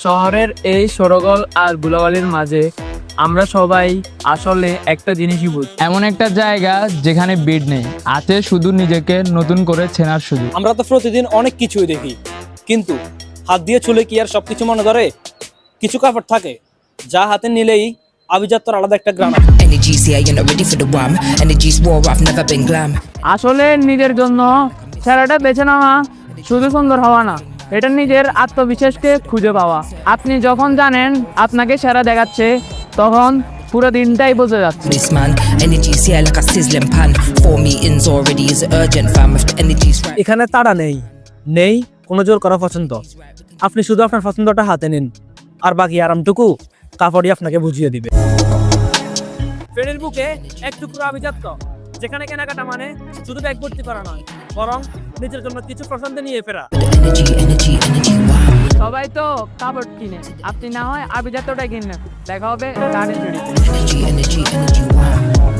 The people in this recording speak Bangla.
শহরের এই সরগোল আর গুলাবালির মাঝে আমরা সবাই আসলে একটা জিনিসই বুঝি, এমন একটা জায়গা যেখানে ভিড় নেই, আছে শুধু নিজেকে নতুন করে চেনার সুযোগ। আমরা তো প্রতিদিন অনেক কিছুই দেখি, কিন্তু হাত দিয়ে ছুলে কি আর সবকিছু মনে ধরে? কিছু কাপড় থাকে যা হাতে নিলেই আভিজাত্যর আলাদা একটা গ্রাম আছে। Energy, see I ain't not ready for the wham. Energy's war, I've never been glam. আসলে নিজের জন্য সেরাটা বেছে নেওয়া শুধু সুন্দর হওয়া না, এটা নিজের আত্মবিশ্বাসকে খুঁজে পাওয়া। আপনি যখন জানেন আপনাকে সেরা দেখাচ্ছে, তখন পুরো দিনটাই বোঝা যাচ্ছে। This man, energy's here like a sizzling pan. 4 meetings already is urgent, fam. If the energy's right. এখানে তাড়া নেই কোনো জোর করা পছন্দ। আপনি শুধু আপনার পছন্দটা হাতে নিন, আর বাকি আরামটুকু কাপড়ই আপনাকে বুঝিয়ে দিবে। ফেরের বুকে এক টুকরো আভিজাত্য, যেখানে কেনাকাটা মানে শুধু ব্যাগ ভর্তি করা নয়, বরং নিজের জন্য কিছু পছন্দ নিয়ে ফেরা। Energy, wow. সবাই তো কাপড় কিনে, আপনি না হয় আভিজাত্যটাই কিনলেন। দেখা হবে গানের ভিডিওতে। Energy, wow.